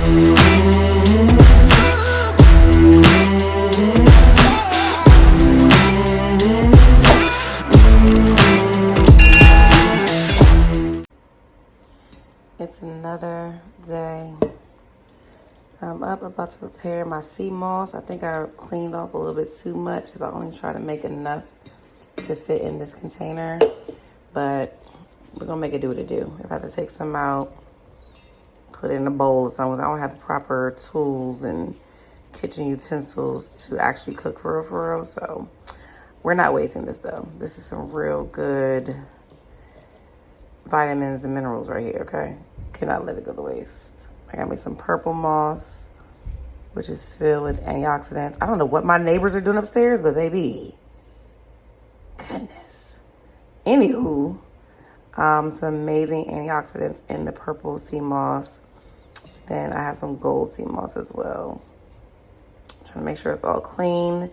It's another day. I'm up about to prepare my sea moss. I think I cleaned off a little bit too much because I only try to make enough to fit in this container. But we're gonna make it do what it do. If I have to take some out, put it in a bowl or something. I don't have the proper tools and kitchen utensils to actually cook for real. So we're not wasting this though. This is some real good vitamins and minerals right here, okay? Cannot let it go to waste. I got me some purple moss, which is filled with antioxidants. I don't know what my neighbors are doing upstairs, but baby, goodness. Anywho, some amazing antioxidants in the purple sea moss. Then I have some gold sea moss as well. Trying to make sure it's all clean.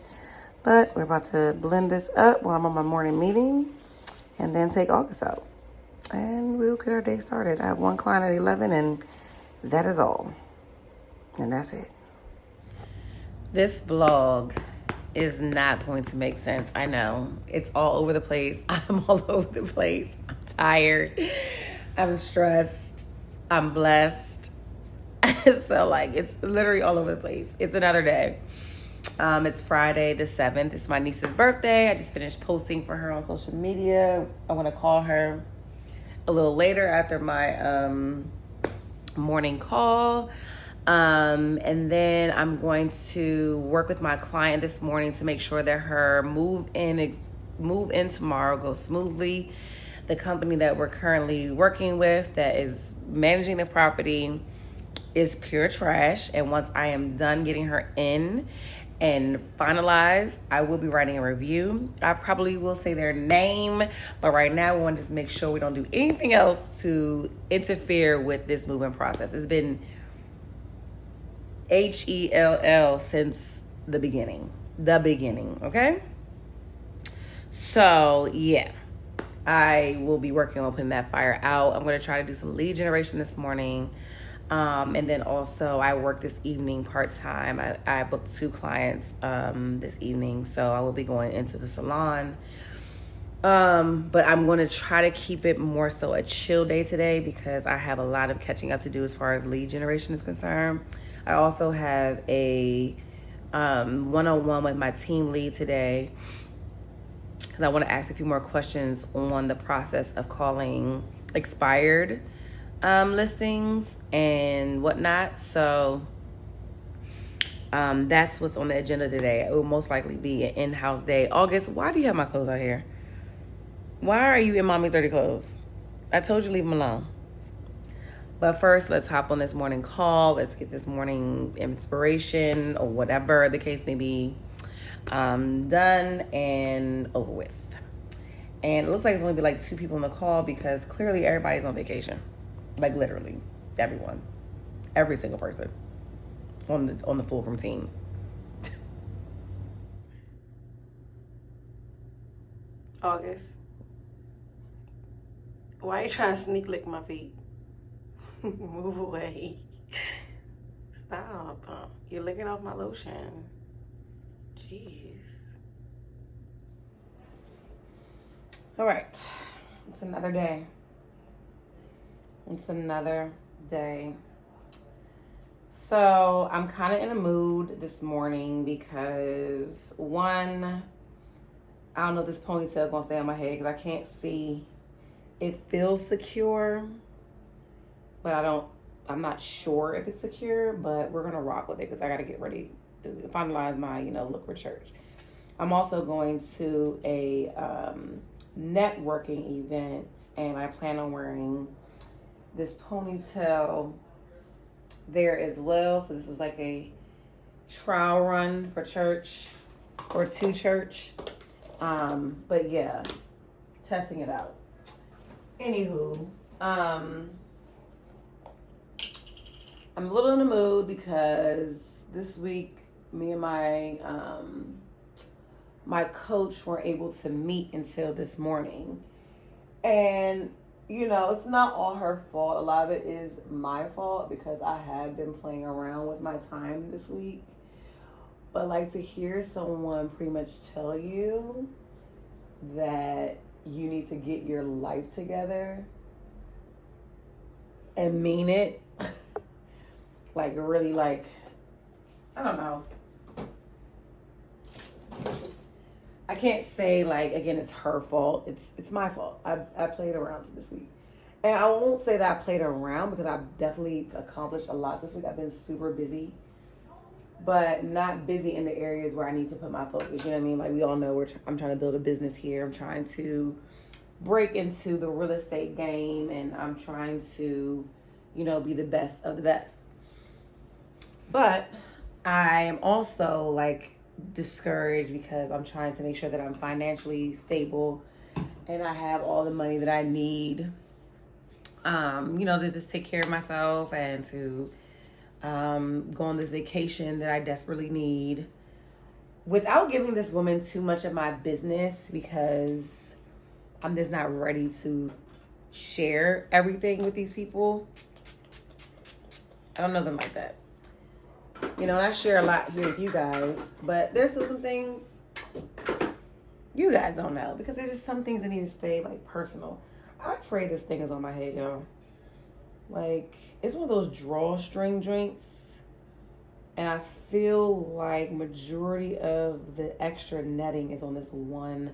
But we're about to blend this up while I'm on my morning meeting and then take August out. And we'll get our day started. I have one client at 11 and that is all. And that's it. This vlog is not going to make sense. I know. It's all over the place. I'm all over the place. I'm tired. I'm stressed. I'm blessed. So like it's literally all over the place. It's another day. It's Friday the 7th. It's my niece's birthday. I just finished posting for her on social media. I want to call her a little later after my morning call. And then I'm going to work with my client this morning to make sure that her move in tomorrow goes smoothly. The company that we're currently working with that is managing the property is pure trash. And once I am done getting her in and finalized, I will be writing a review. I probably will say their name, but right now we want to just make sure we don't do anything else to interfere with this moving process. It's been HELL since the beginning, okay? So yeah, I will be working on putting that fire out. I'm going to try to do some lead generation this morning. And then also I work this evening part-time. I booked 2 clients this evening, so I will be going into the salon. But I'm going to try to keep it more so a chill day today because I have a lot of catching up to do as far as lead generation is concerned. I also have a one-on-one with my team lead today because I want to ask a few more questions on the process of calling expired listings and whatnot. So that's what's on the agenda today. It will most likely be an in-house day. August, why do you have my clothes out here? Why are you in mommy's dirty clothes? I told you leave them alone. But first, let's hop on this morning call. Let's get this morning inspiration or whatever the case may be done and over with. And it looks like it's only be like 2 people on the call because clearly everybody's on vacation. Like literally everyone, every single person on the Fulcrum team. August, why are you trying to sneak lick my feet? Move away. Stop. You're licking off my lotion. Jeez. All right. It's another day. It's another day. So I'm kind of in a mood this morning because one, I don't know if this ponytail gonna stay on my head because I can't see. It feels secure, but I'm not sure if it's secure, but we're gonna rock with it because I gotta get ready to finalize my, look for church. I'm also going to a networking event and I plan on wearing this ponytail there as well. So this is like a trial run for church or to church. But yeah, testing it out. Anywho, I'm a little in the mood because this week me and my coach weren't able to meet until this morning. And it's not all her fault. A lot of it is my fault because I have been playing around with my time this week. But like to hear someone pretty much tell you that you need to get your life together and mean it, like really, like, I don't know. I can't say, like, again, it's her fault. It's my fault. I played around this week. And I won't say that I played around because I've definitely accomplished a lot this week. I've been super busy, but not busy in the areas where I need to put my focus. You know what I mean? Like, we all know I'm trying to build a business here. I'm trying to break into the real estate game, and I'm trying to, be the best of the best. But I am also, like, discouraged because I'm trying to make sure that I'm financially stable and I have all the money that I need, to just take care of myself and to go on this vacation that I desperately need without giving this woman too much of my business because I'm just not ready to share everything with these people. I don't know them like that. And I share a lot here with you guys, but there's still some things you guys don't know because there's just some things that need to stay, like, personal. I pray this thing is on my head, y'all. Like, it's one of those drawstring joints, and I feel like majority of the extra netting is on this one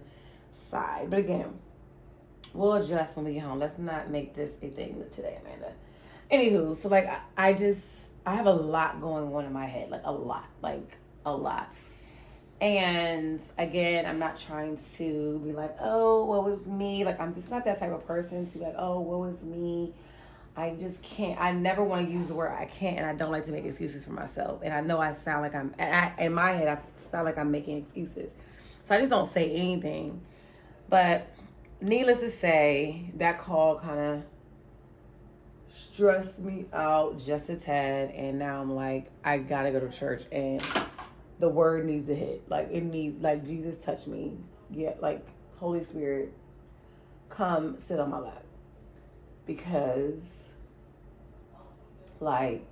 side. But again, we'll adjust when we get home. Let's not make this a thing today, Amanda. Anywho, so, like, I have a lot going on in my head, like a lot. And again, I'm not trying to be like, oh, what was me? Like, I'm just not that type of person to be like, oh, what was me? I just can't. I never want to use the word I can't, and I don't like to make excuses for myself. And I know I sound like in my head, I sound like I'm making excuses. So I just don't say anything. But needless to say, that call kind of stressed me out just a tad, and now I'm like, I gotta go to church, and the word needs to hit. Like, it needs, like, Jesus touch me. Yeah, like, Holy Spirit, come sit on my lap. Because, like,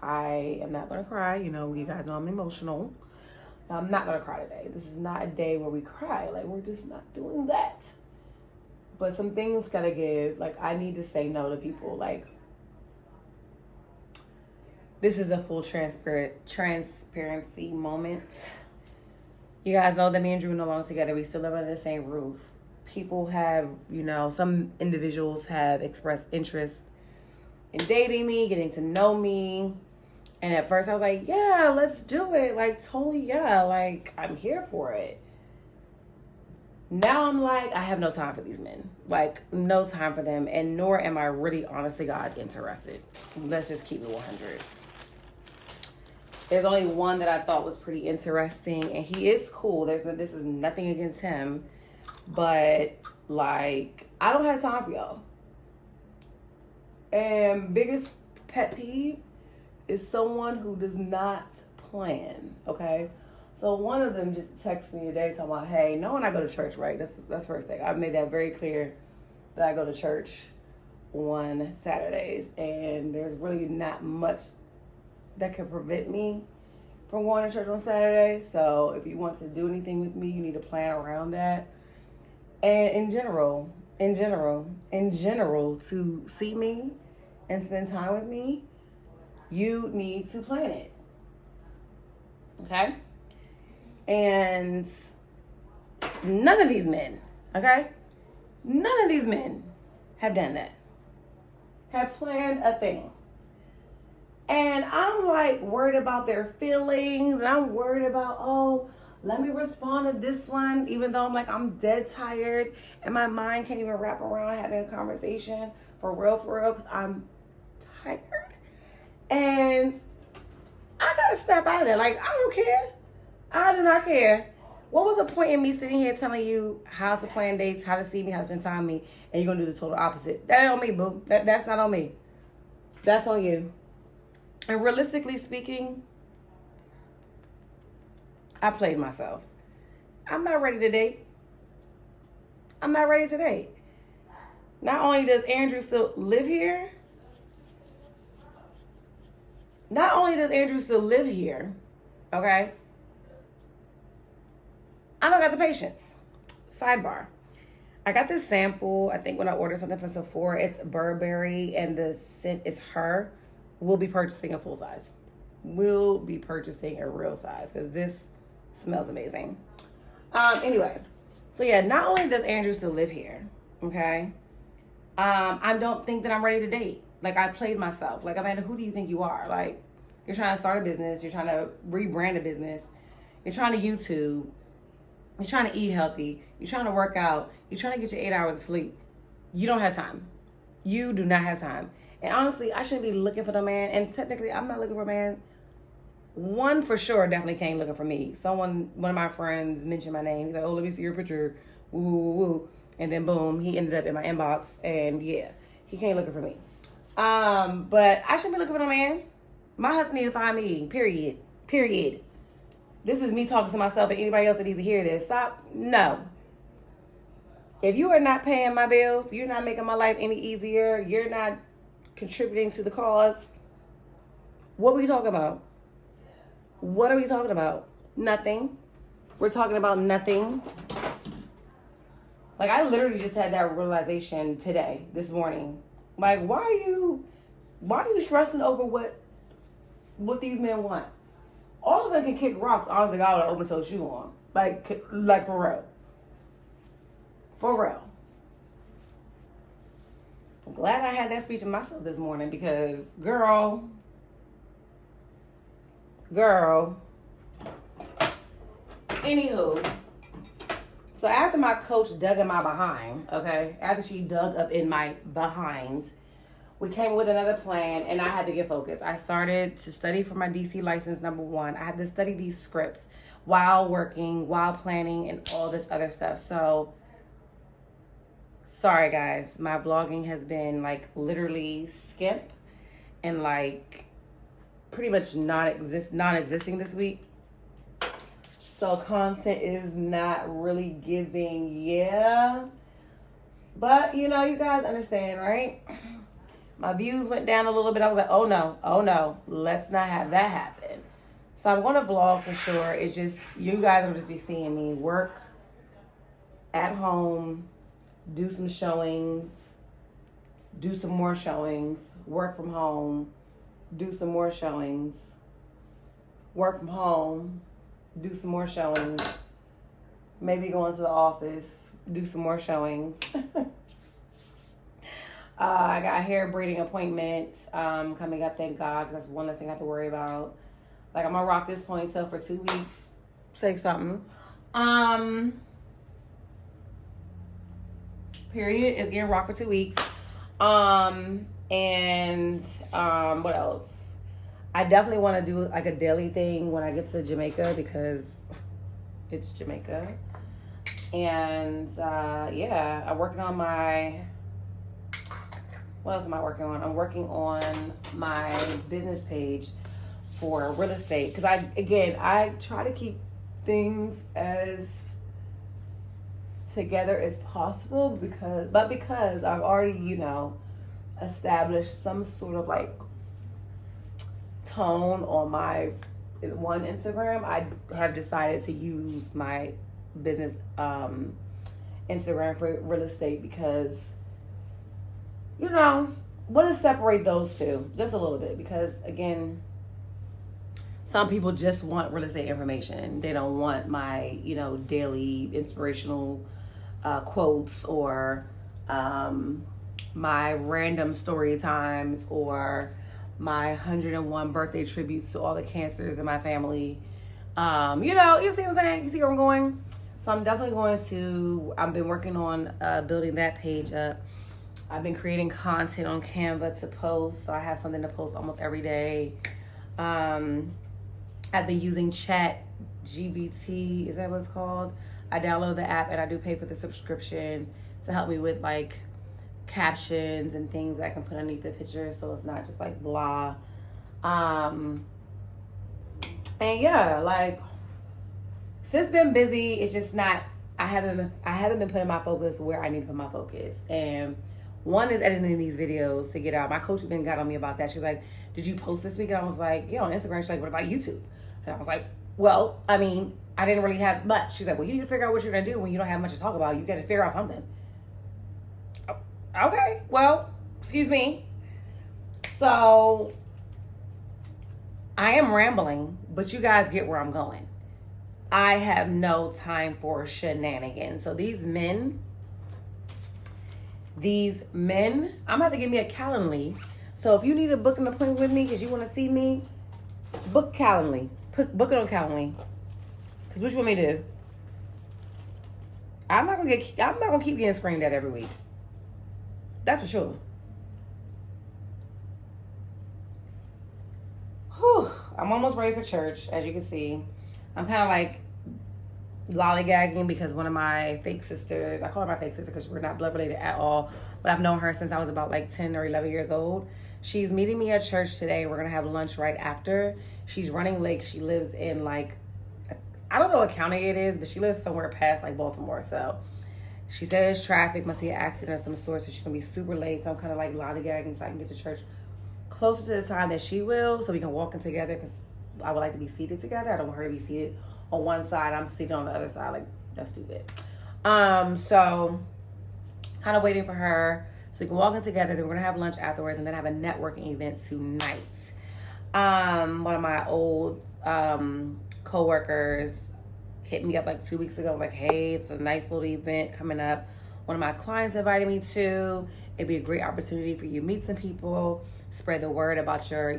I am not gonna cry. You guys know I'm emotional. I'm not gonna cry today. This is not a day where we cry. Like, we're just not doing that. But some things gotta give. Like, I need to say no to people. Like, this is a full transparency moment. You guys know that me and Drew no longer together. We still live under the same roof. People have, some individuals have expressed interest in dating me, getting to know me. And at first I was like, yeah, let's do it. Like, totally, yeah. Like, I'm here for it. Now I'm like, I have no time for these men. Like, no time for them. And nor am I really, honestly, God, interested. Let's just keep it 100. There's only one that I thought was pretty interesting. And he is cool. This is nothing against him. But, like, I don't have time for y'all. And biggest pet peeve is someone who does not plan, okay? So one of them just texted me today talking about, hey, knowing I go to church, right? That's first thing. I've made that very clear that I go to church on Saturdays. And there's really not much that could prevent me from going to church on Saturday. So if you want to do anything with me, you need to plan around that. And in general, to see me and spend time with me, you need to plan it. Okay? And none of these men, okay? None of these men have done that. Have planned a thing. And I'm like worried about their feelings, and I'm worried about, oh, let me respond to this one, even though I'm dead tired and my mind can't even wrap around having a conversation for real, because I'm tired. And I gotta snap out of there. Like, I don't care. I do not care. What was the point in me sitting here telling you how to plan dates, how to see me, how to spend time with me, and you're gonna do the total opposite? That ain't on me, boo. That's not on me. That's on you. And realistically speaking, I played myself. I'm not ready to date. I'm not ready to date. Not only does Andrew still live here, okay? I don't got the patience. Sidebar. I got this sample, I think when I ordered something from Sephora, it's Burberry and the scent is Her. We'll be purchasing a full size. We'll be purchasing a real size because this smells amazing. Anyway, so yeah, not only does Andrew still live here, okay? I don't think that I'm ready to date. Like, I played myself. Like, Amanda, who do you think you are? Like, you're trying to start a business. You're trying to rebrand a business. You're trying to YouTube. You're trying to eat healthy. You're trying to work out. You're trying to get your 8 hours of sleep. You don't have time. You do not have time. And honestly, I shouldn't be looking for no man. And technically, I'm not looking for a man. One for sure definitely came looking for me. One of my friends mentioned my name. He's like, oh, let me see your picture. Woo, woo, woo, woo. And then boom, he ended up in my inbox. And yeah, he came looking for me. But I shouldn't be looking for no man. My husband need to find me. Period. This is me talking to myself and anybody else that needs to hear this. Stop. No. If you are not paying my bills, you're not making my life any easier, you're not contributing to the cause, what are we talking about? What are we talking about? Nothing. We're talking about nothing. Like, I literally just had that realization this morning. Like, why are you stressing over what these men want? All of them can kick rocks, honestly, God, with an open toe shoe on. Like for real. For real. I'm glad I had that speech in myself this morning because, girl. Anywho, so after my coach dug in my behind, okay, after she dug up in my behinds, we came with another plan and I had to get focused. I started to study for my DC license number 1. I had to study these scripts while working, while planning, and all this other stuff. So, sorry guys, my vlogging has been like literally skimp and like pretty much non-existing this week. So content is not really giving, yeah. But you know, you guys understand, right? My views went down a little bit. I was like, oh no, let's not have that happen. So I'm going to vlog for sure. It's just, you guys will just be seeing me work at home, do some showings, do some more showings, work from home, do some more showings, work from home, do some more showings, maybe go into the office, do some more showings. I got a hair braiding appointment coming up, thank God, because that's one less thing I have to worry about. Like, I'm going to rock this ponytail for 2 weeks. Say something. Period. It's getting rocked for 2 weeks. What else? I definitely want to do like a daily thing when I get to Jamaica because it's Jamaica. And yeah, I'm working on my... What else am I working on? I'm working on my business page for real estate. Because I try to keep things as together as possible because I've already, established some sort of like tone on my one Instagram. I have decided to use my business Instagram for real estate because want to separate those two just a little bit because, again, some people just want real estate information. They don't want my, daily inspirational quotes or my random story times or my 101 birthday tributes to all the cancers in my family. You see what I'm saying? You see where I'm going? So I'm definitely I've been working on building that page up. I've been creating content on Canva to post, so I have something to post almost every day. I've been using ChatGPT, is that what it's called? I download the app and I do pay for the subscription to help me with like captions and things that I can put underneath the picture so it's not just like blah. And yeah, like, since been busy, it's just not, I haven't been putting my focus where I need to put my focus. And one is editing these videos to get out. My coach even got on me about that. She's like, did you post this week? And I was like, yeah, on Instagram. She's like, what about YouTube? And I was like, well, I mean, I didn't really have much. She's like, well, you need to figure out what you're going to do when you don't have much to talk about. You got to figure out something. Okay, well, excuse me. So I am rambling, but you guys get where I'm going. I have no time for shenanigans. So these men, I'm going to have to give me a Calendly. So if you need to book an appointment with me because you want to see me, book Calendly. Book it on Calendly. Because what you want me to do? I'm not gonna keep getting screamed at every week. That's for sure. Whew. I'm almost ready for church, as you can see. I'm kind of like lollygagging because one of my fake sisters, I call her my fake sister because we're not blood related at all, but I've known her since I was about like 10 or 11 years old. She's meeting me at church today. We're going to have lunch right after. She's running late. She lives in like, I don't know what county it is, but she lives somewhere past like Baltimore. So she says traffic, must be an accident of some sort. So she's going to be super late. So I'm kind of like lollygagging so I can get to church closer to the time that she will, so we can walk in together because I would like to be seated together. I don't want her to be seated on one side. I'm seated on the other side. Like, that's stupid. So kind of waiting for her so we can walk in together. Then we're going to have lunch afterwards and then have a networking event tonight. One of my old co-workers hit me up like 2 weeks ago. Like, hey, it's a nice little event coming up. One of my clients invited me to. It'd be a great opportunity for you to meet some people, spread the word about your,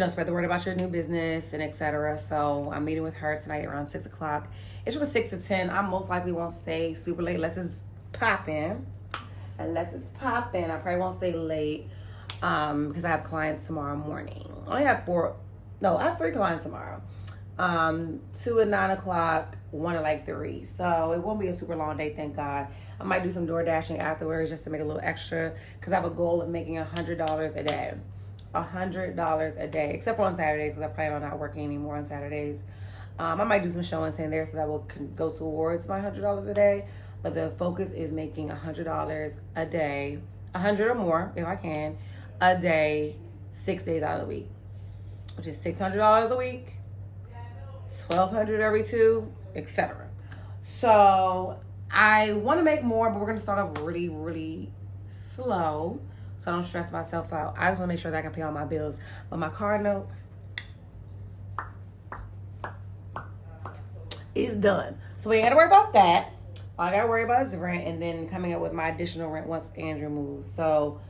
spread the word about your new business and etc. So I'm meeting with her tonight around 6 o'clock. It's from 6 to 10. I most likely won't stay super late unless it's popping. I probably won't stay late because I have clients tomorrow morning. I have 3 clients tomorrow. 2 at 9 o'clock, 1 at like 3. So it won't be a super long day, thank God. I might do some door dashing afterwards just to make a little extra because I have a goal of making $100 a day. $100 a day, except for on Saturdays because I plan on not working anymore on Saturdays. I might do some showings in there so that will go towards my $100 a day. But the focus is making $100 a day, 100 or more if I can, a day, 6 days out of the week, which is $600 a week, $1,200 every 2, etc. So I want to make more, but we're going to start off really, really slow so I don't stress myself out. I just want to make sure that I can pay all my bills. But my car note is done. So we ain't got to worry about that. All I got to worry about is the rent and then coming up with my additional rent once Andrew moves. So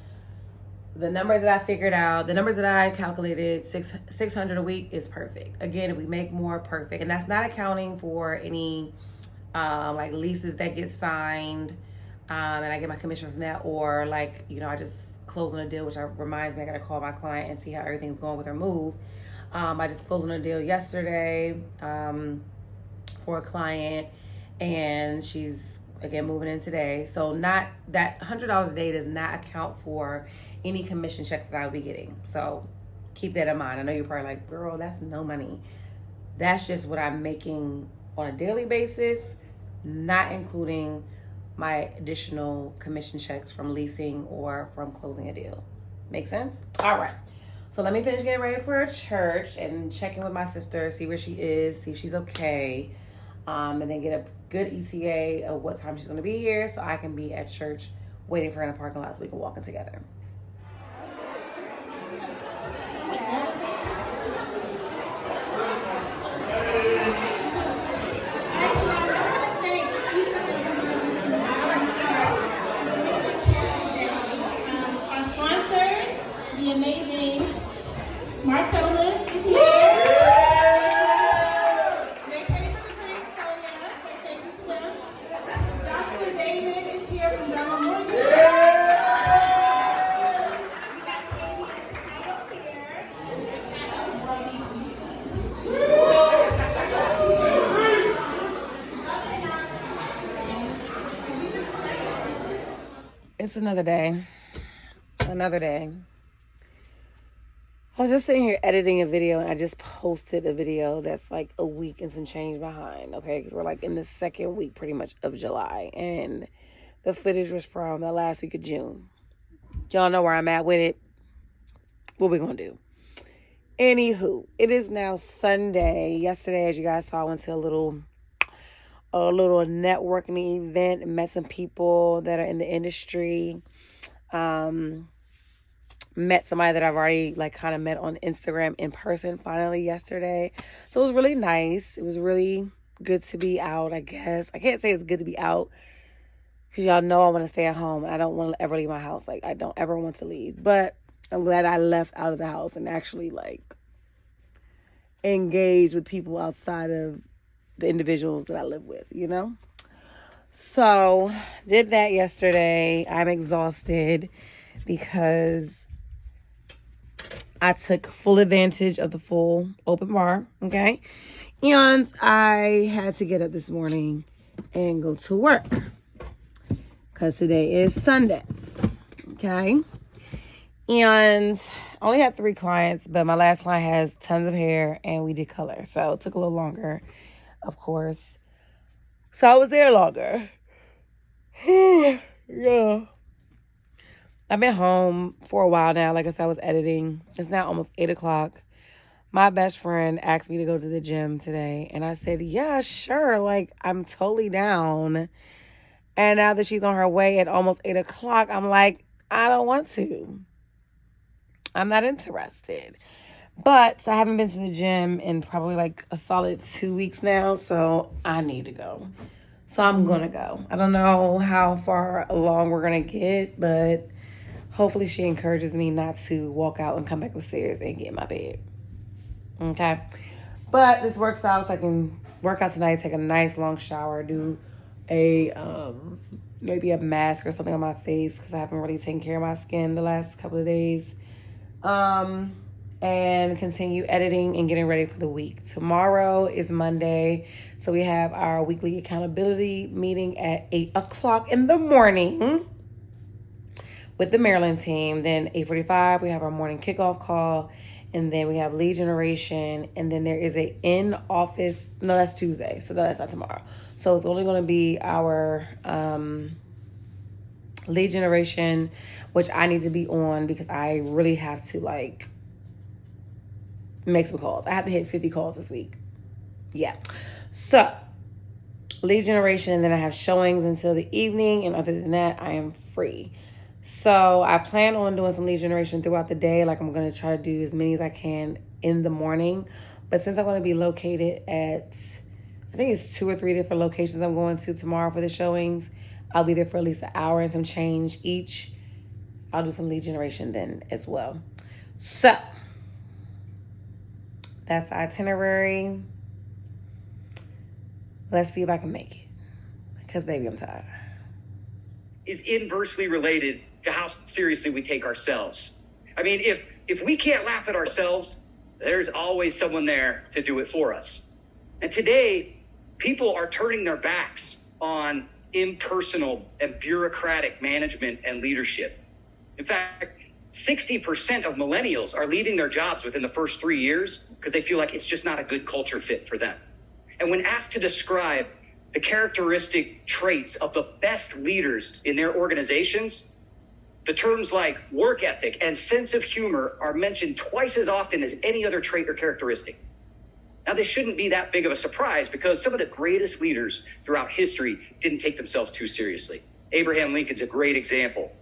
the numbers that I figured out, the numbers that I calculated, $600 a week is perfect. Again, if we make more, perfect. And that's not accounting for any like leases that get signed and I get my commission from that, or like, I just close on a deal, which reminds me I got to call my client and see how everything's going with her move. I just closed on a deal yesterday for a client and she's again moving in today. So not that $100 a day does not account for any commission checks that I'll be getting. So keep that in mind. I know you're probably like, girl, that's no money. That's just what I'm making on a daily basis, not including my additional commission checks from leasing or from closing a deal. Make sense? All right. So let me finish getting ready for church and check in with my sister, see where she is, see if she's okay, and then get a good ETA of what time she's going to be here so I can be at church waiting for her in the parking lot so we can walk in together. It's another day. I was just sitting here editing a video, and I just posted a video that's like a week and some change behind, okay? Because we're like in the second week pretty much of July, and the footage was from the last week of June. Y'all know where I'm at with it. What we gonna do? Anywho, it is now Sunday. Yesterday, as you guys saw, I went to a little networking event and met some people that are in the industry. Met somebody that I've already like kind of met on Instagram in person finally yesterday. So it was really nice. It was really good to be out, I guess. I can't say it's good to be out because y'all know I want to stay at home and I don't want to ever leave my house. Like, I don't ever want to leave. But I'm glad I left out of the house and actually like engage with people outside of the individuals that I live with, you know? So did that yesterday. I'm exhausted because I took full advantage of the full open bar, okay? And I had to get up this morning and go to work because today is Sunday, okay? And I only had 3 clients, but my last client has tons of hair and we did color. So it took a little longer, of course. So I was there longer. Yeah. I've been home for a while now. Like I said, I was editing. It's now almost 8 o'clock. My best friend asked me to go to the gym today. And I said, yeah, sure. Like, I'm totally down. And now that she's on her way at almost 8 o'clock, I'm like, I don't want to. I'm not interested. But I haven't been to the gym in probably like a solid 2 weeks now. So I need to go. So I'm going to go. I don't know how far along we're going to get, but hopefully she encourages me not to walk out and come back upstairs and get in my bed. Okay? But this works out so I can work out tonight, take a nice long shower, do a maybe a mask or something on my face because I haven't really taken care of my skin the last couple of days. And continue editing and getting ready for the week. Tomorrow is Monday, so we have our weekly accountability meeting at 8 o'clock in the morning with the Maryland team. Then 8:45, we have our morning kickoff call, and then we have lead generation, and then there is a in-office, no, that's Tuesday, so no, that's not tomorrow. So it's only going to be our lead generation, which I need to be on because I really have to like make some calls. I have to hit 50 calls this week. Yeah. So lead generation, and then I have showings until the evening, and other than that, I am free. So I plan on doing some lead generation throughout the day. Like, I'm going to try to do as many as I can in the morning. But since I'm going to be located at, I think it's 2 or 3 different locations I'm going to tomorrow for the showings, I'll be there for at least an hour and some change each. I'll do some lead generation then as well. So that's the itinerary. Let's see if I can make it. Because, baby, I'm tired. Is inversely related to how seriously we take ourselves. I mean, if we can't laugh at ourselves, there's always someone there to do it for us. And today, people are turning their backs on impersonal and bureaucratic management and leadership. In fact, 60% of millennials are leaving their jobs within the first 3 years because they feel like it's just not a good culture fit for them. And when asked to describe the characteristic traits of the best leaders in their organizations, the terms like work ethic and sense of humor are mentioned twice as often as any other trait or characteristic. Now, this shouldn't be that big of a surprise because some of the greatest leaders throughout history didn't take themselves too seriously. Abraham Lincoln's a great example.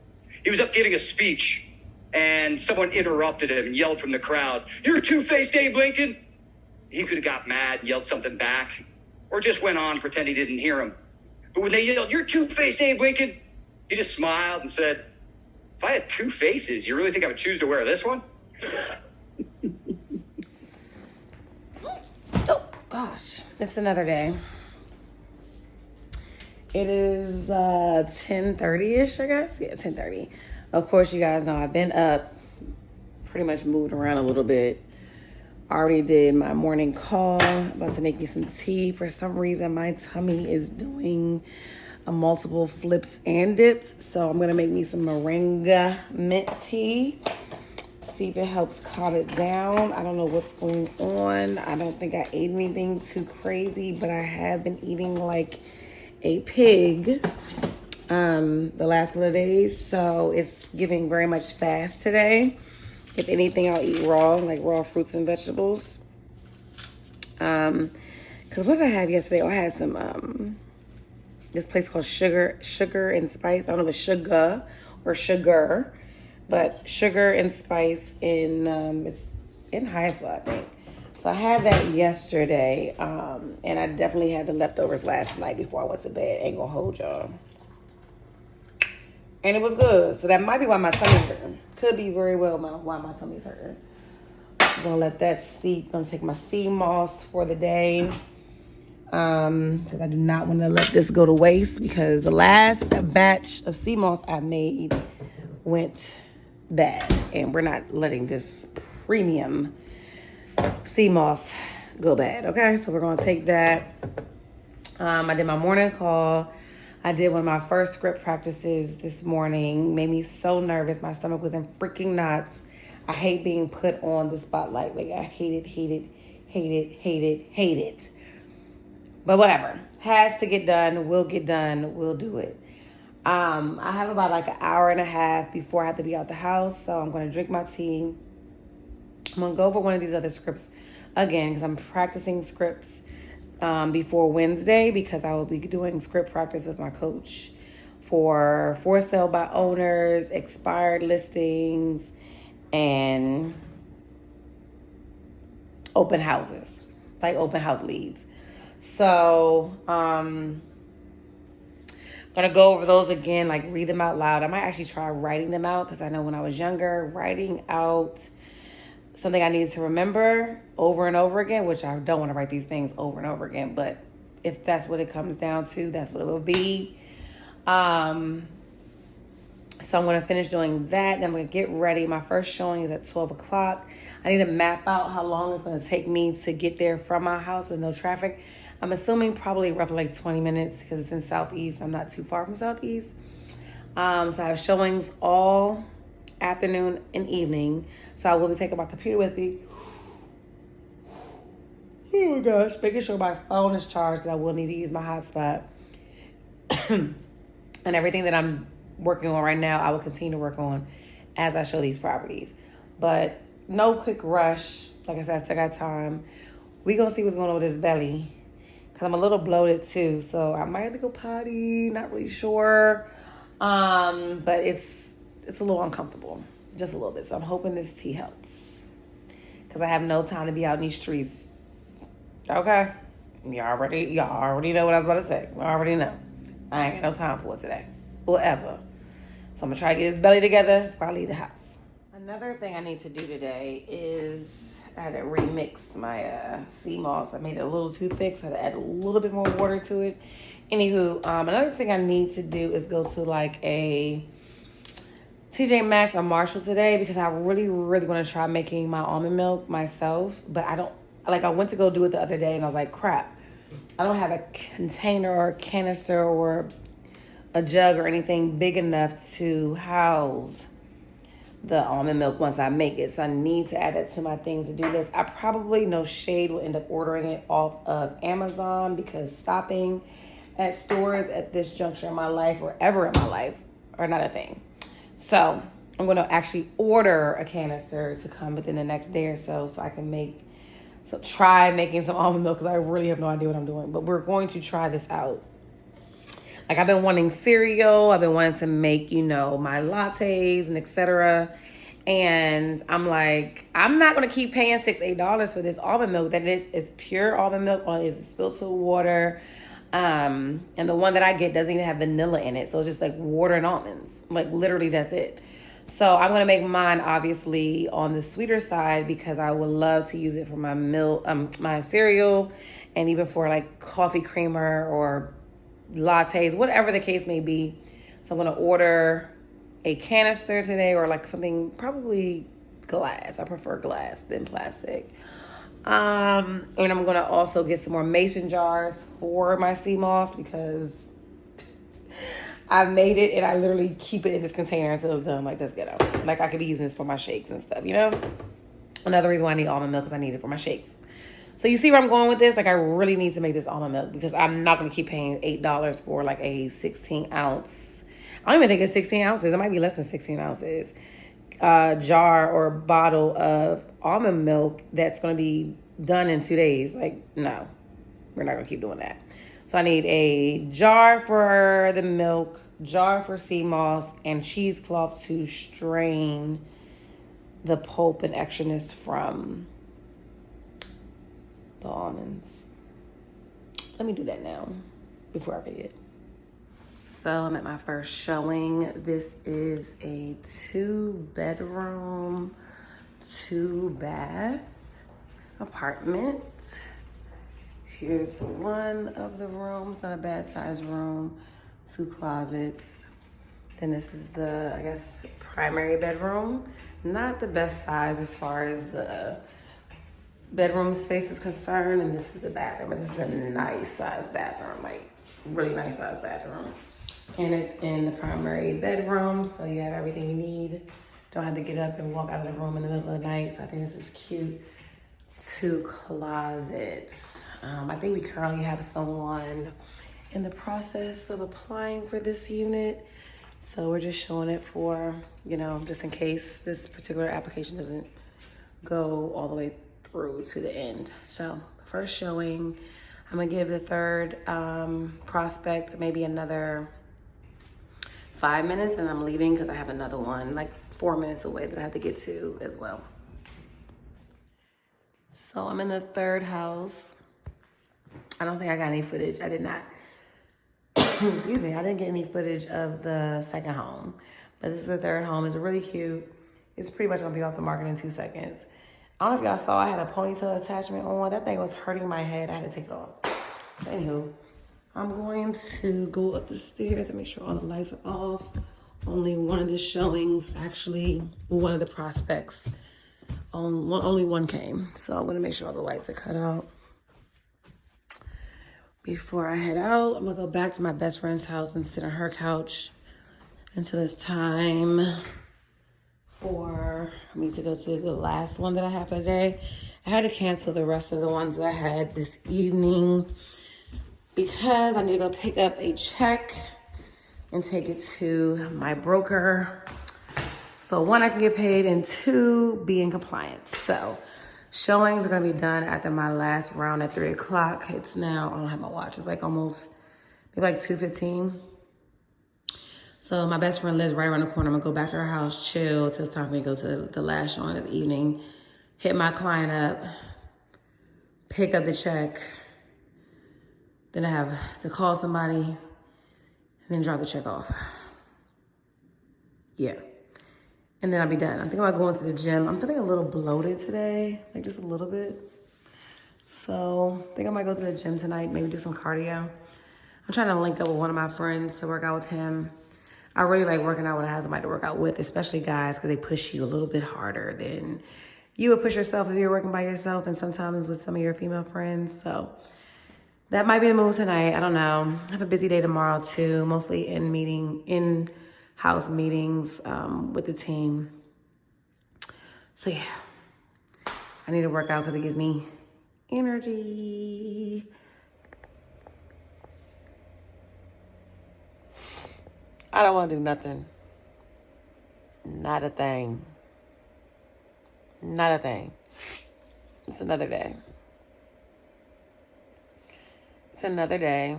He was up giving a speech and someone interrupted him and yelled from the crowd, "You're two-faced, Abe Lincoln." He could have got mad and yelled something back, or just went on, pretend he didn't hear him. But when they yelled, "You're two-faced, Abe Lincoln," he just smiled and said, "If I had 2 faces, you really think I would choose to wear this one?" Oh, gosh. It's another day. It is 10:30-ish, I guess. Yeah, 10:30. Of course, you guys know I've been up, pretty much moved around a little bit. Already did my morning call. About to make me some tea. For some reason, my tummy is doing multiple flips and dips. So I'm going to make me some moringa mint tea. See if it helps calm it down. I don't know what's going on. I don't think I ate anything too crazy, but I have been eating like a pig the last couple of days. So it's giving very much fast today. If anything, I'll eat raw, like raw fruits and vegetables. Because what did I have yesterday? Oh, I had some, this place called Sugar and Spice. I don't know if it's Sugar or Sugar, but Sugar and Spice it's in Highsville, I think. So I had that yesterday, and I definitely had the leftovers last night before I went to bed. Ain't gonna hold y'all. And it was good. So that might be why my tummy's hurting. Could be very well why my tummy's hurting. I'm gonna let that steep. Gonna take my sea moss for the day. Because I do not want to let this go to waste, because the last batch of sea moss I made went bad, and we're not letting this premium sea moss go bad. Okay, so we're gonna take that. I did my morning call. I did one of my first script practices this morning. Made me so nervous. My stomach was in freaking knots. I hate being put on the spotlight. Like, I hate it. But whatever. Has to get done. Will get done. We'll do it. I have about like an hour and a half before I have to be out the house. So I'm going to drink my tea. I'm going to go over one of these other scripts again, because I'm practicing scripts before Wednesday, because I will be doing script practice with my coach for sale by owners, expired listings, and open houses, like open house leads. So, gonna go over those again, like read them out loud. I might actually try writing them out, because I know when I was younger, writing out something I needed to remember over and over again, which I don't want to write these things over and over again, but if that's what it comes down to, that's what it will be. So I'm going to finish doing that. Then I'm going to get ready. My first showing is at 12 o'clock. I need to map out how long it's going to take me to get there from my house with no traffic. I'm assuming probably roughly like 20 minutes, because it's in Southeast. I'm not too far from Southeast. So I have showings all afternoon and evening. So I will be taking my computer with me. Oh my gosh. Making sure my phone is charged, because I will need to use my hotspot. And everything that I'm working on right now, I will continue to work on as I show these properties. But no quick rush. Like I said, I still got time. We gonna see what's going on with this belly, because I'm a little bloated too. So I might have to go potty. Not really sure. But it's a little uncomfortable. Just a little bit. So I'm hoping this tea helps, because I have no time to be out in these streets. Okay? Y'all already know what I was about to say. You already know. I ain't got no time for it today. Or ever. So I'm going to try to get his belly together before I leave the house. Another thing I need to do today is I had to remix my sea moss. I made it a little too thick, so I had to add a little bit more water to it. Anywho, another thing I need to do is go to like a TJ Maxx or Marshall today, because I really, really want to try making my almond milk myself. But I went to go do it the other day, and I was like, crap, I don't have a container or a canister or a jug or anything big enough to house the almond milk once I make it. So I need to add that to my things to do list. I probably, no shade, will end up ordering it off of Amazon, because stopping at stores at this juncture in my life, or ever in my life, are not a thing. So I'm going to actually order a canister to come within the next day or so I can try making some almond milk, because I really have no idea what I'm doing. But we're going to try this out. Like, I've been wanting cereal. I've been wanting to make, my lattes and etc. And I'm like, I'm not going to keep paying $6-8 for this almond milk. That is pure almond milk. All it is filtered water. And the one that I get doesn't even have vanilla in it. So it's just like water and almonds. Like, literally, that's it. So I'm going to make mine, obviously, on the sweeter side, because I would love to use it for my milk, my cereal, and even for like coffee creamer or lattes, whatever the case may be. So I'm going to order a canister today, or like something, probably glass. I prefer glass than plastic. And I'm going to also get some more mason jars for my sea moss, because I made it and I literally keep it in this container until it's done. Like, that's ghetto. Like, I could be using this for my shakes and stuff, you know? Another reason why I need almond milk is I need it for my shakes. So you see where I'm going with this? Like, I really need to make this almond milk because I'm not going to keep paying $8 for like a 16 ounce. I don't even think it's 16 ounces. It might be less than 16 ounces. Jar or bottle of almond milk that's going to be done in 2 days. Like, no, we're not going to keep doing that. So I need a jar for the milk, jar for sea moss, and cheesecloth to strain the pulp and extraness from the almonds. Let me do that now before I forget. So I'm at my first showing. This is a 2-bedroom, 2-bath apartment. Here's one of the rooms, not a bad size room, 2 closets. Then this is the, I guess, primary bedroom. Not the best size as far as the bedroom space is concerned. And this is the bathroom, but this is a nice size bathroom, like really nice size bathroom. And it's in the primary bedroom, so you have everything you need. Don't have to get up and walk out of the room in the middle of the night. So I think this is cute. 2 closets. I think we currently have someone in the process of applying for this unit. So we're just showing it for, you know, just in case this particular application doesn't go all the way through to the end. So first showing, I'm gonna give the third prospect maybe another 5 minutes and I'm leaving because I have another one like 4 minutes away that I have to get to as well. So I'm in the third house. I don't think I got any footage. I did not. Excuse me. I didn't get any footage of the second home. But this is the third home. It's really cute. It's pretty much going to be off the market in 2 seconds. I don't know if y'all saw I had a ponytail attachment on. That thing was hurting my head. I had to take it off. But anywho, I'm going to go up the stairs and make sure all the lights are off. Only one of the showings, actually, one of the prospects. Only one came, so I'm gonna make sure all the lights are cut out. Before I head out, I'm gonna go back to my best friend's house and sit on her couch until it's time for me to go to the last one that I have for the day. I had to cancel the rest of the ones that I had this evening because I need to go pick up a check and take it to my broker. So 1, I can get paid, and 2, be in compliance. So showings are gonna be done after my last round at 3 o'clock. It's now, I don't have my watch, it's like almost, maybe like 2:15. So my best friend lives right around the corner. I'm gonna go back to her house, chill, till it's time for me to go to the last showing of the evening, hit my client up, pick up the check. Then I have to call somebody and then drop the check off. Yeah. And then I'll be done. I'm thinking about going to the gym. I'm feeling a little bloated today, like just a little bit. So I think I might go to the gym tonight, maybe do some cardio. I'm trying to link up with one of my friends to work out with him. I really like working out when I have somebody to work out with, especially guys, because they push you a little bit harder than you would push yourself if you're working by yourself, and sometimes with some of your female friends. So that might be the move tonight. I don't know. I have a busy day tomorrow too, mostly in-house meetings with the team. So yeah, I need to work out because it gives me energy. I don't want to do nothing. Not a thing. Not a thing. It's another day. It's another day.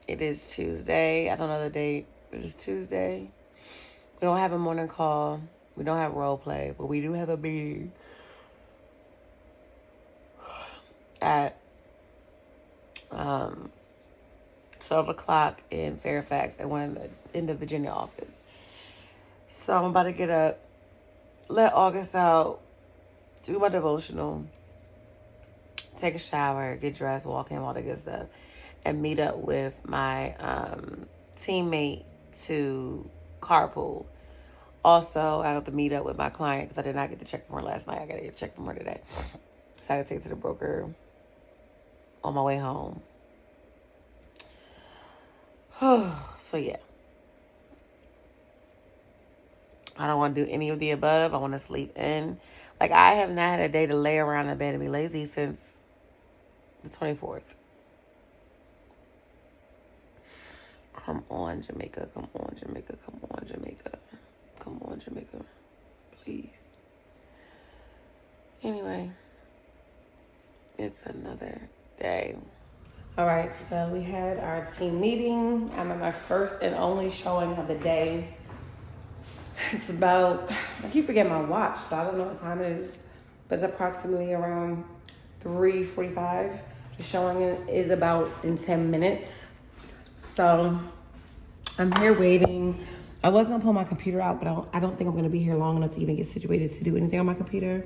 It is Tuesday. I don't know the date, but it's Tuesday. We don't have a morning call. We don't have role play, but we do have a meeting at 12 o'clock in Fairfax at in the Virginia office. So I'm about to get up, let August out, do my devotional, take a shower, get dressed, walk in, all the good stuff, and meet up with my teammate to carpool. Also, I got to meet up with my client because I did not get the check from her last night. I got to get a check from her today. So I got to take it to the broker on my way home. So yeah. I don't want to do any of the above. I want to sleep in. Like, I have not had a day to lay around in bed and be lazy since the 24th. Come on, Jamaica. Come on, Jamaica. Come on, Jamaica. Come on, Jamaica. Please. Anyway, it's another day. All right, so we had our team meeting. I'm at my first and only showing of the day. It's about, I keep forgetting my watch, so I don't know what time it is, but it's approximately around 3:45. The showing is about in 10 minutes. So I'm here waiting. I was gonna pull my computer out, but I don't think I'm gonna be here long enough to even get situated to do anything on my computer.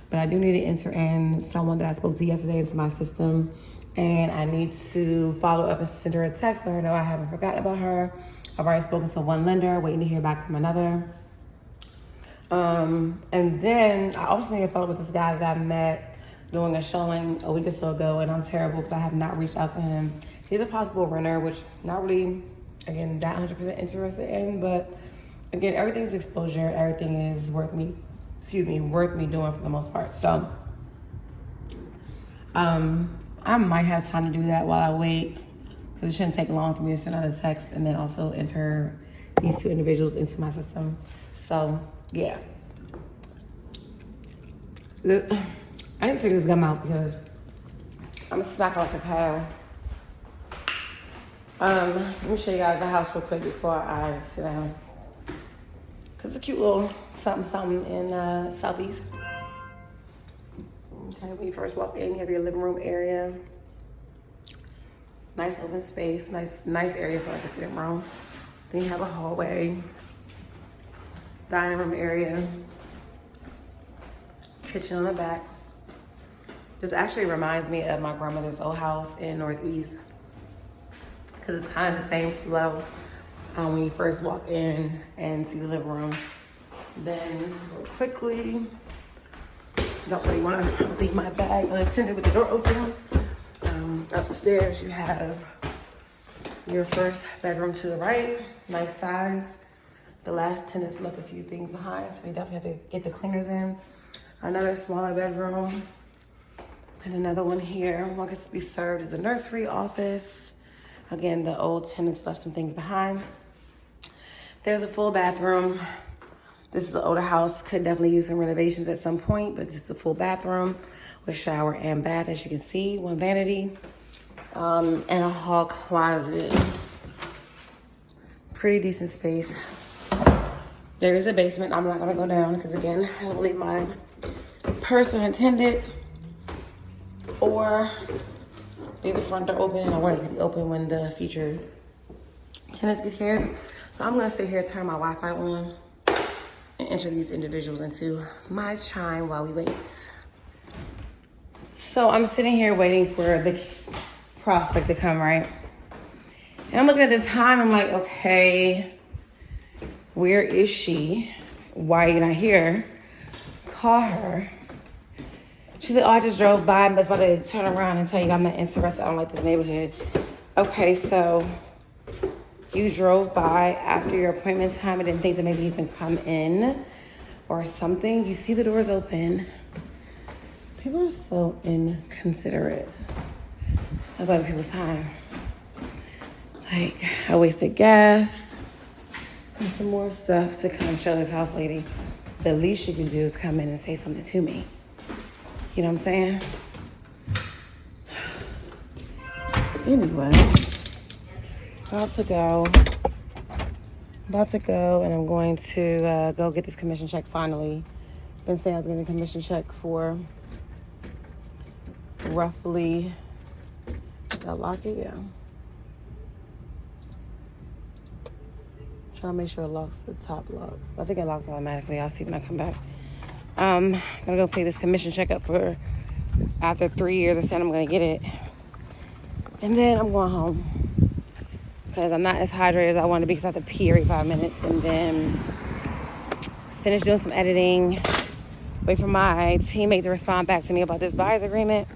But I do need to enter in someone that I spoke to yesterday into my system, and I need to follow up and send her a text, let her know I haven't forgotten about her. I've already spoken to one lender, waiting to hear back from another. And then I also need to follow up with this guy that I met doing a showing a week or so ago, and I'm terrible because I have not reached out to him. He's a possible renter, which not really, again, that 100% interested in, but again, everything's exposure. Everything is worth me doing for the most part. So, I might have time to do that while I wait, because it shouldn't take long for me to send out a text and then also enter these two individuals into my system. So, yeah. I need to take this gum out because I'm snacking like a cow. Let me show you guys the house real quick before I sit down. It's a cute little something in Southeast. Okay, when you first walk in, you have your living room area. Nice open space, nice area for like a sitting room. Then you have a hallway, dining room area, kitchen on the back. This actually reminds me of my grandmother's old house in Northeast, because it's kind of the same flow when you first walk in and see the living room. Then real quickly, don't really want to leave my bag unattended with the door open. Upstairs you have your first bedroom to the right, nice size. The last tenants left a few things behind, so we definitely have to get the cleaners in. Another smaller bedroom, and another one here. One could be served as a nursery office. Again, the old tenants left some things behind. There's a full bathroom. This is an older house, could definitely use some renovations at some point, but this is a full bathroom with shower and bath, as you can see, one vanity, and a hall closet. Pretty decent space. There is a basement. I'm not gonna go down because, again, I don't leave my purse unattended or leave the front door open, and I want it to be open when the future tenants get here. So I'm gonna sit here, turn my Wi-Fi on, and enter these individuals into my chime while we wait. So I'm sitting here waiting for the prospect to come, right? And I'm looking at the time, I'm like, okay, where is she? Why are you not here? Call her. She said, oh, I just drove by, but I was about to turn around and tell you I'm not interested. I don't like this neighborhood. Okay, so you drove by after your appointment time and didn't think to maybe even come in or something. You see the doors open. People are so inconsiderate about people's time. Like, I wasted gas and some more stuff to come show this house lady. The least you can do is come in and say something to me. You know what I'm saying? Anyway, about to go, and I'm going to go get this commission check finally. Been saying I was getting a commission check for roughly, did I lock it? Yeah. Trying to make sure it locks the top lock. I think it locks automatically. I'll see when I come back. I'm gonna go pay this commission check up for, after 3 years I said I'm gonna get it. And then I'm going home, because I'm not as hydrated as I want to be, because I have to pee every 5 minutes. And then finish doing some editing, wait for my teammate to respond back to me about this buyer's agreement,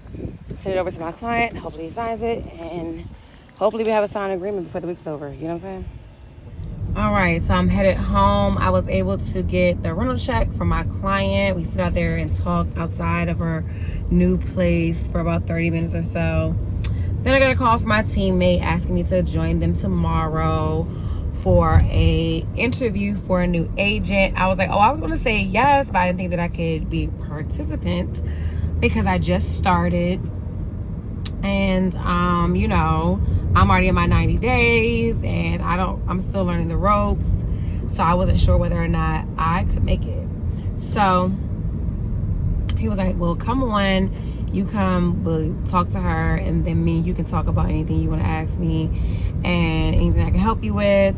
send it over to my client, hopefully he signs it, and hopefully we have a signed agreement before the week's over. You know what I'm saying? All right, so I'm headed home. I was able to get the rental check from my client. We sit out there and talked outside of her new place for about 30 minutes or so. Then I got a call from my teammate asking me to join them tomorrow for a interview for a new agent. I was like, oh, I was going to say yes, but I didn't think that I could be a participant because I just started. And you know, I'm already in my 90 days and I'm still learning the ropes. So I wasn't sure whether or not I could make it. So he was like, well, come on, you come, we'll talk to her, and then me and you can talk about anything you want to ask me and anything I can help you with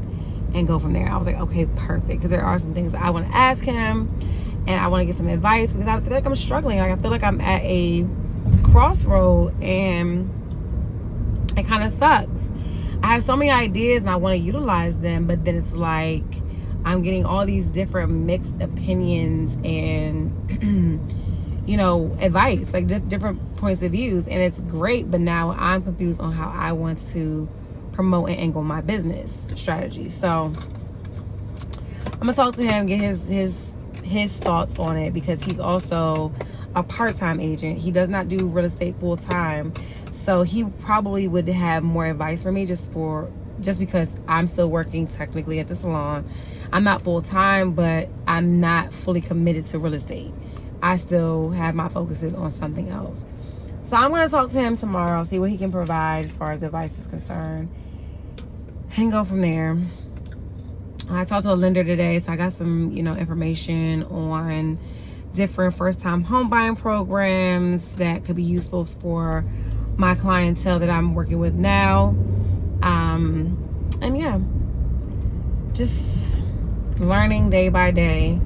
and go from there. I was like, okay, perfect, because there are some things I want to ask him and I want to get some advice because I feel like I'm struggling. Like, I feel like I'm at a crossroad and it kind of sucks. I have so many ideas and I want to utilize them, but then it's like I'm getting all these different mixed opinions and you know, advice, like different points of views, and it's great, but now I'm confused on how I want to promote and angle my business strategy. So I'm gonna talk to him, get his thoughts on it, because he's also a part-time agent. He does not do real estate full-time, so he probably would have more advice for me just because I'm still working technically at the salon. I'm not full-time, but I'm not fully committed to real estate. I still have my focuses on something else. So I'm going to talk to him tomorrow, see what he can provide as far as advice is concerned, and go from there. I talked to a lender today, so I got some, you know, information on different first-time home buying programs that could be useful for my clientele that I'm working with now. And yeah, just learning day by day.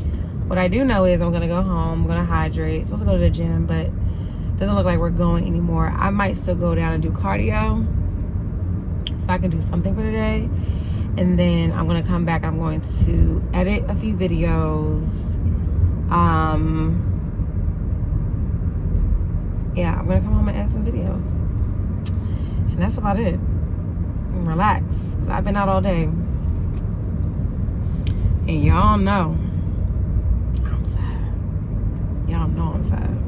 What I do know is I'm gonna go home, I'm gonna hydrate, supposed to go to the gym, but doesn't look like we're going anymore. I might still go down and do cardio so I can do something for the day. And then I'm gonna come back and I'm going to edit a few videos. Yeah, I'm gonna come home and edit some videos. And that's about it. And relax, because I've been out all day. And y'all know I'm tired. Y'all know I'm tired.